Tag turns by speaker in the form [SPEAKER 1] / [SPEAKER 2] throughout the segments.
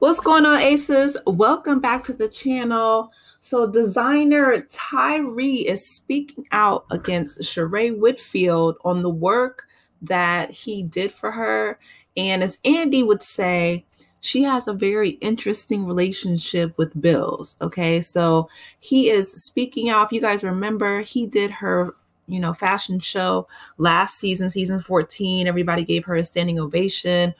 [SPEAKER 1] What's going on, Aces? Welcome back to the channel. So designer Tyre is speaking out against Sheree Whitfield on the work that he did for her. And as Andy would say, she has a very interesting relationship with bills. Okay, so he is speaking out. If you guys remember, he did her fashion show last season, season 14. Everybody gave her a standing ovation.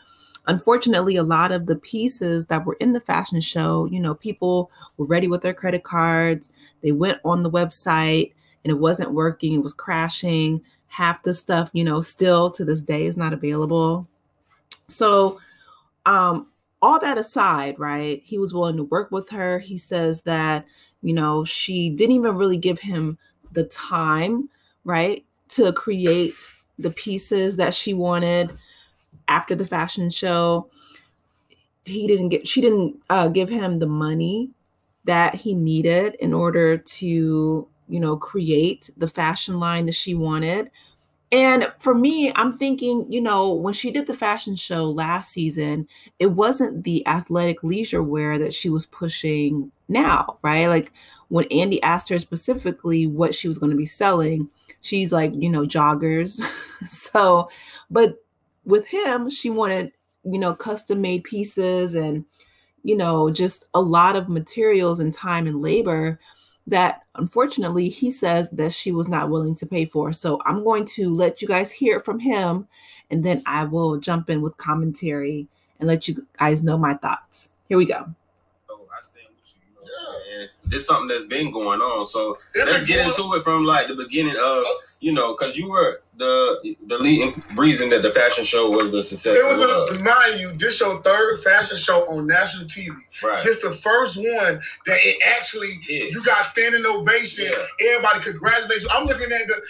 [SPEAKER 1] Unfortunately, a lot of the pieces that were in the fashion show, people were ready with their credit cards. They went on the website and it wasn't working. It was crashing. Half the stuff, still to this day is not available. So, all that aside, right, he was willing to work with her. He says that, she didn't even really give him the time, right, to create the pieces that she wanted. After the fashion show, she didn't give him the money that he needed in order to, create the fashion line that she wanted. And for me, I'm thinking, when she did the fashion show last season, it wasn't the athletic leisure wear that she was pushing now, right? Like when Andy asked her specifically what she was going to be selling, she's like, joggers. So, but with him, she wanted, custom made pieces and, just a lot of materials and time and labor that unfortunately he says that she was not willing to pay for. So I'm going to let you guys hear it from him, and then I will jump in with commentary and let you guys know my thoughts. Here we go.
[SPEAKER 2] I stand with you, and this is something that's been going on. So let's get into it from like the beginning of, because you were the leading reason that the fashion show was the success.
[SPEAKER 3] It was mind you, this your third fashion show on national TV.
[SPEAKER 2] Right.
[SPEAKER 3] This the first one that it actually you got standing ovation. Yeah. Everybody congratulates you. I'm looking at the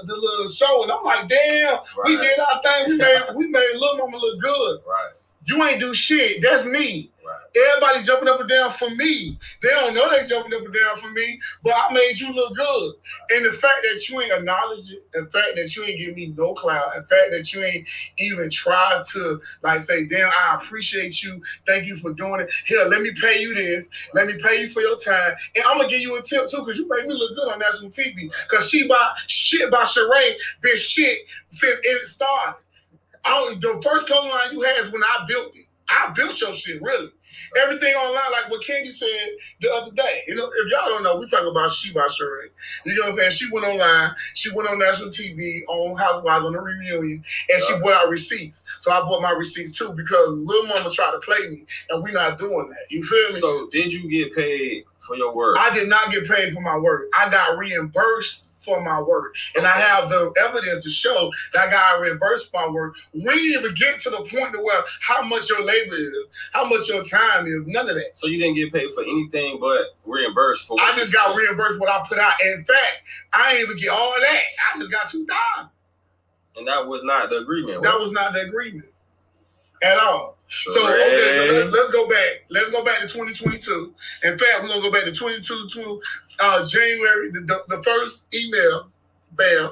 [SPEAKER 3] little show and I'm like, damn, we did our thing. We made Lil Mama look good.
[SPEAKER 2] Right.
[SPEAKER 3] You ain't do shit. That's me.
[SPEAKER 2] Right.
[SPEAKER 3] Everybody's jumping up and down for me. They don't know they jumping up and down for me, but I made you look good. And the fact that you ain't acknowledged it, the fact that you ain't give me no clout, the fact that you ain't even tried to like say, damn, I appreciate you. Thank you for doing it. Here, let me pay you this. Let me pay you for your time. And I'm going to give you a tip too, because you made me look good on national TV. Because shit by Sheree been shit since it started. The first clothing line you had is when I built it. I built your shit, really. Everything online, like what Candy said the other day. If y'all don't know, we talk about She by Sheree. You know what I'm saying? She went online. She went on national TV, on Housewives, on the reunion, and she bought out receipts. So I bought my receipts too because Lil Mama tried to play me, and we're not doing that. You feel me?
[SPEAKER 2] So did you get paid for your work?
[SPEAKER 3] I did not get paid for my work. I got reimbursed for my work. And I have the evidence to show that I got reimbursed for my work. We didn't even get to the point to where how much your labor is, how much your time is, none of that.
[SPEAKER 2] So you didn't get paid for anything but reimbursed for
[SPEAKER 3] I just got reimbursed what I put out. In fact, I didn't even get all that. I just got $2,000.
[SPEAKER 2] And that was not the agreement.
[SPEAKER 3] That was not the agreement at all. Sure. So okay, so let's go back. Let's go back to 2022. In fact, we're gonna go back to 2022 January, the first email, bam,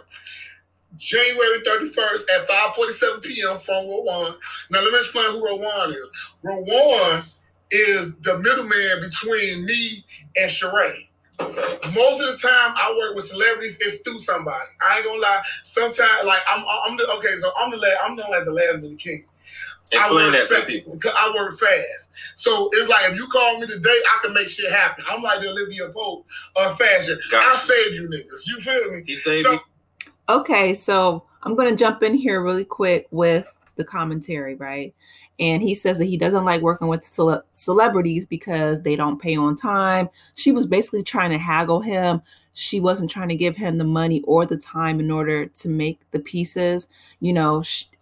[SPEAKER 3] January 31st at 5:47 p.m. from Lajuan. Now let me explain who Lajuan is. Lajuan is the middleman between me and Sheree.
[SPEAKER 2] Okay.
[SPEAKER 3] Most of the time I work with celebrities, it's through somebody. I ain't gonna lie. Sometimes, like I'm known as the last minute king.
[SPEAKER 2] Explain that to people.
[SPEAKER 3] Because I work fast. So it's like if you call me today, I can make shit happen. I'm like the Olivia Pope of fashion. I saved you niggas. You feel me?
[SPEAKER 2] He saved me.
[SPEAKER 1] Okay, so I'm going to jump in here really quick with the commentary, right? And he says that he doesn't like working with celebrities because they don't pay on time. She was basically trying to haggle him. She wasn't trying to give him the money or the time in order to make the pieces.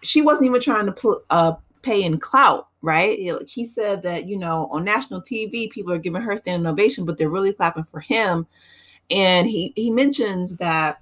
[SPEAKER 1] She wasn't even trying to pay in clout, right? He said that, on national TV, people are giving her standing ovation, but they're really clapping for him. And he mentions that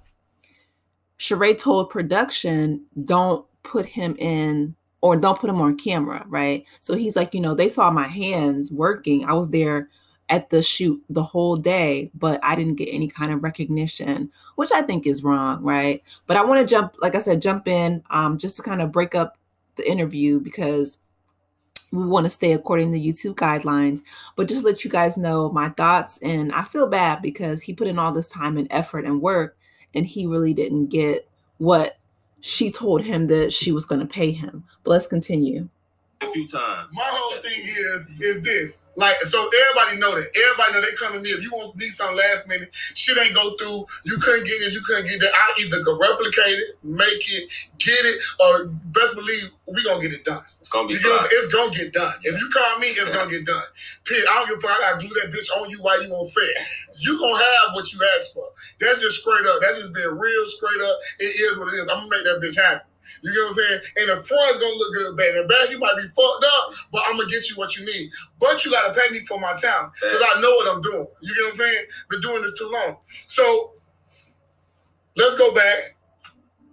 [SPEAKER 1] Sheree told production, don't put him in or don't put him on camera, right? So he's like, they saw my hands working. I was there at the shoot the whole day, but I didn't get any kind of recognition, which I think is wrong, right? But I want to jump in just to kind of break up the interview because We want to stay according to YouTube guidelines, but just let you guys know my thoughts. And I feel bad because he put in all this time and effort and work, and he really didn't get what she told him that she was going to pay him. But let's continue.
[SPEAKER 2] A few times.
[SPEAKER 3] My whole thing is this. Like, so everybody know that. Everybody know they come to me. If you want to need something last minute, shit ain't go through. You couldn't get this, you couldn't get that. I either go replicate it, make it, get it, or best believe we gonna get it done.
[SPEAKER 2] It's gonna be
[SPEAKER 3] it's gonna get done. If you call me, it's gonna get done. Period. I don't give a fuck. I gotta glue that bitch on you while you won't say it. You gonna have what you asked for. That's just straight up. That's just being real straight up. It is what it is. I'm gonna make that bitch happen. You get what I'm saying? And the front's gonna look good, bad. In the back, you might be fucked up, but I'm gonna get you what you need. But you gotta pay me for my time because I know what I'm doing. You get what I'm saying? Been doing this too long. So let's go back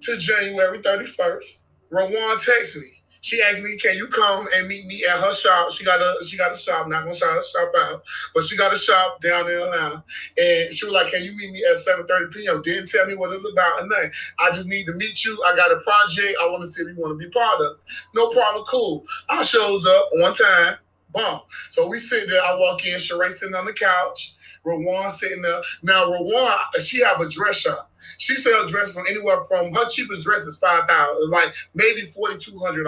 [SPEAKER 3] to January 31st. Rajuan texted me. She asked me, "Can you come and meet me at her shop?" She got a shop. Not gonna shout her shop out, but she got a shop down in Atlanta. And she was like, "Can you meet me at 7:30 p.m.?" Didn't tell me what it's about or nothing. I just need to meet you. I got a project. I want to see if you want to be part of it. No problem. Cool. I shows up on time. Boom. So we sit there. I walk in. Sheree sitting on the couch. Rajuan sitting there. Now Rajuan, she have a dress shop. She sells dresses from anywhere from her cheapest dress is $5,000, like maybe $4,200,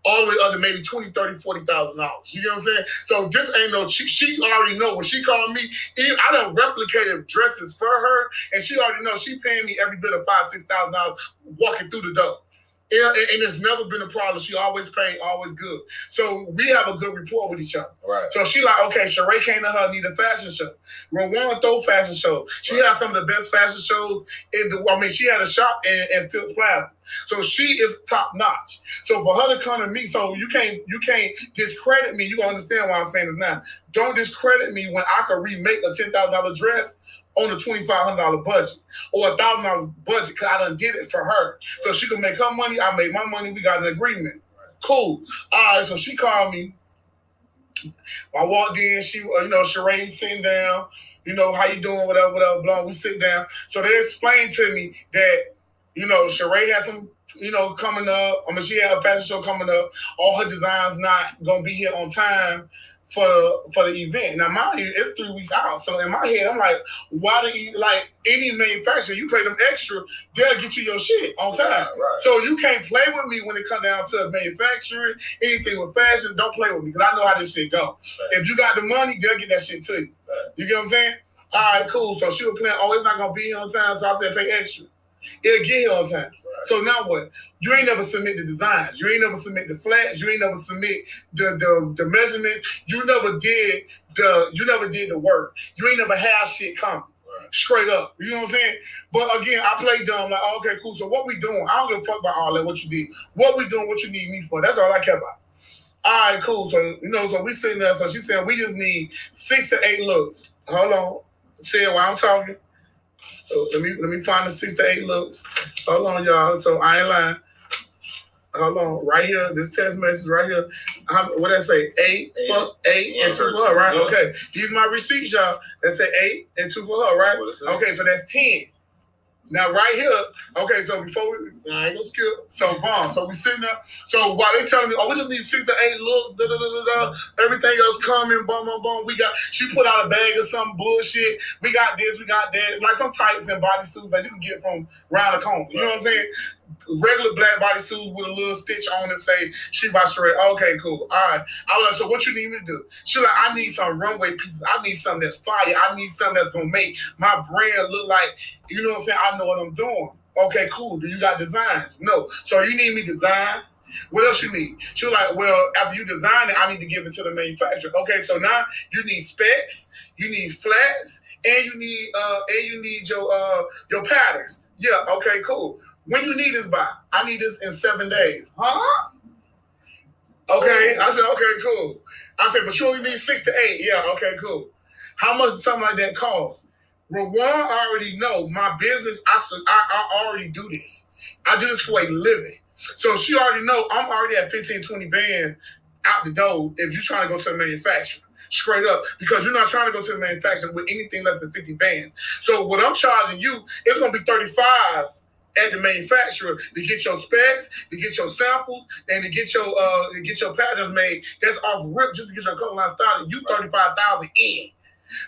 [SPEAKER 3] all the way up to maybe $20,000, $30,000, $40,000. You know what I'm saying? So this ain't no. She already know when she called me. I done replicated dresses for her, and she already know she paying me every bit of $5,000, $6,000 walking through the door. And it's never been a problem. She always paid, always good. So we have a good rapport with each other.
[SPEAKER 2] Right.
[SPEAKER 3] So she like, okay, Sheree came to her, need a fashion show. Rajuan throw fashion show. She had some of the best fashion shows she had a shop in Phillips Plaza. So she is top notch. So for her to come to me, so you can't discredit me. You gonna understand why I'm saying this now. Don't discredit me when I can remake a $10,000 dress on a $2,500 budget or a $1,000 budget because I done did it for her. So she can make her money, I make my money, we got an agreement. Cool. All right, so she called me. I walked in, she, Sheree sitting down, how you doing, whatever, blah, we sit down. So they explained to me that, Sheree has some, coming up. She had a fashion show coming up. All her designs not going to be here on time for the event. Now, mind you, it's 3 weeks out. So in my head, I'm like, why do you, like any manufacturer, you pay them extra, they'll get you your shit on time. Right. So you can't play with me when it comes down to manufacturing, anything with fashion, don't play with me because I know how this shit go. Right. If you got the money, they'll get that shit to you. Right. You get what I'm saying? All right, cool. So she was playing, it's not going to be here on time, so I said pay extra. It'll get here on time. Right. So now what? You ain't never submit the designs. You ain't never submit the flats. You ain't never submit the measurements. You never did the work. You ain't never had shit come. Right. Straight up. You know what I'm saying? But again, I play dumb. Like, okay, cool. So what we doing? I don't give a fuck about all that, what you did. What we doing, what you need me for. That's all I care about. All right, cool. So, so we sitting there. So she said, we just need 6 to 8 looks. Hold on. Say it while I'm talking. So let me find the 6 to 8 looks. Hold on, y'all. So I ain't lying. Hold on, right here. This text message right here. What did I say? 8 for 8 and 2 for her, right? Okay. These my receipts, y'all. That say 8 and 2 for her, right? Okay, so that's 10. Now right here, okay, so before I ain't gonna skip. So bomb. So we sitting there. So while they telling me, we just need 6 to 8 looks, everything else coming, boom. She put out a bag of some bullshit. We got this, we got that. Like some tights and bodysuits that you can get from around the corner. You know what I'm saying? Regular black bodysuit with a little stitch on it, say she by Sheree. Okay, cool. All right. I was like, so what you need me to do? She like, I need some runway pieces. I need something that's fire. I need something that's gonna make my brand look like, you know what I'm saying? I know what I'm doing. Okay, cool. Do you got designs? No. So you need me to design? What else you need? She was like, well, after you design it, I need to give it to the manufacturer. Okay, so now you need specs, you need flats, and you need your patterns. Yeah, okay, cool. When you need this by? I need this in 7 days. Huh? Okay. I said, okay, cool. I said, but you only need 6 to 8. Yeah, okay, cool. How much does something like that cost? Rajuan already know my business. I already do this. I do this for a living. So she already know I'm already at 15, 20 bands out the door if you're trying to go to a manufacturer. Straight up, because you're not trying to go to the manufacturer with anything less than 50 bands. So what I'm charging you, it's going to be 35 at the manufacturer to get your specs, to get your samples, and to get your patterns made. That's off rip just to get your color line started. You $35,000 in.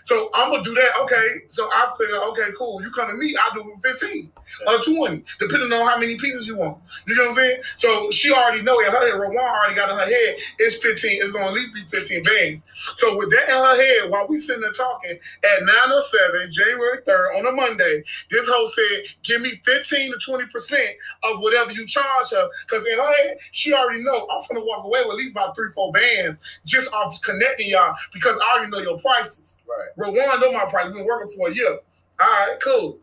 [SPEAKER 3] So I'm gonna do that. Okay. So I figure, okay, cool. You come to me, I'll do it 15 or 20, depending on how many pieces you want. You know what I'm saying? So she already know in her head, Lajuan already got in her head, it's 15, it's gonna at least be 15 bands. So with that in her head, while we sitting there talking at 9:07, January 3rd on a Monday, this hoe said, give me 15 to 20% of whatever you charge her. Because in her head, she already know I'm gonna walk away with at least about 3-4 bands just off connecting y'all because I already know your prices. Right. Lajuan know my price. We've been working for a year. All right, cool.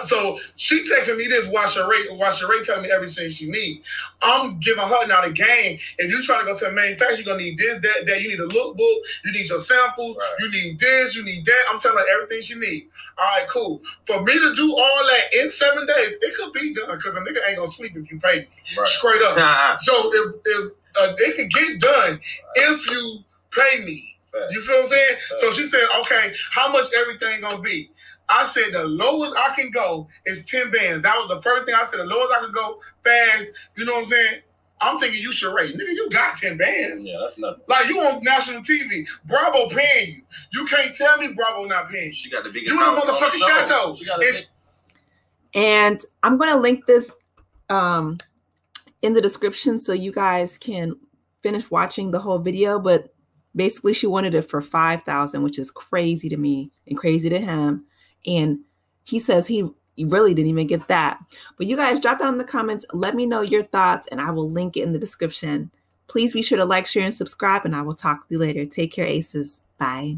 [SPEAKER 3] So she texting me this while Sheree telling me everything she needs. I'm giving her now the game. If you trying to go to a manufacturer, you're going to need this, that. You need a lookbook. You need your samples. Right. You need this. You need that. I'm telling her everything she needs. All right, cool. For me to do all that in 7 days, it could be done because a nigga ain't going to sleep if you pay me. Right. Straight up. So if it could get done if you pay me. You feel what I'm saying? So she said, okay, how much everything going to be? I said the lowest I can go is 10 bands. That was the first thing I said. The lowest I could go fast. You know what I'm saying? I'm thinking you should rate. Nigga, you got 10 bands.
[SPEAKER 2] Yeah, that's nothing.
[SPEAKER 3] Like, you on national TV. Bravo paying you. You can't tell me Bravo not paying you.
[SPEAKER 2] She got the biggest
[SPEAKER 3] you
[SPEAKER 2] house
[SPEAKER 3] the motherfucking chateau.
[SPEAKER 1] And I'm going to link this in the description so you guys can finish watching the whole video. But basically, she wanted it for $5,000, which is crazy to me and crazy to him. And he says he really didn't even get that. But you guys drop down in the comments. Let me know your thoughts, and I will link it in the description. Please be sure to like, share, and subscribe, and I will talk to you later. Take care, aces. Bye.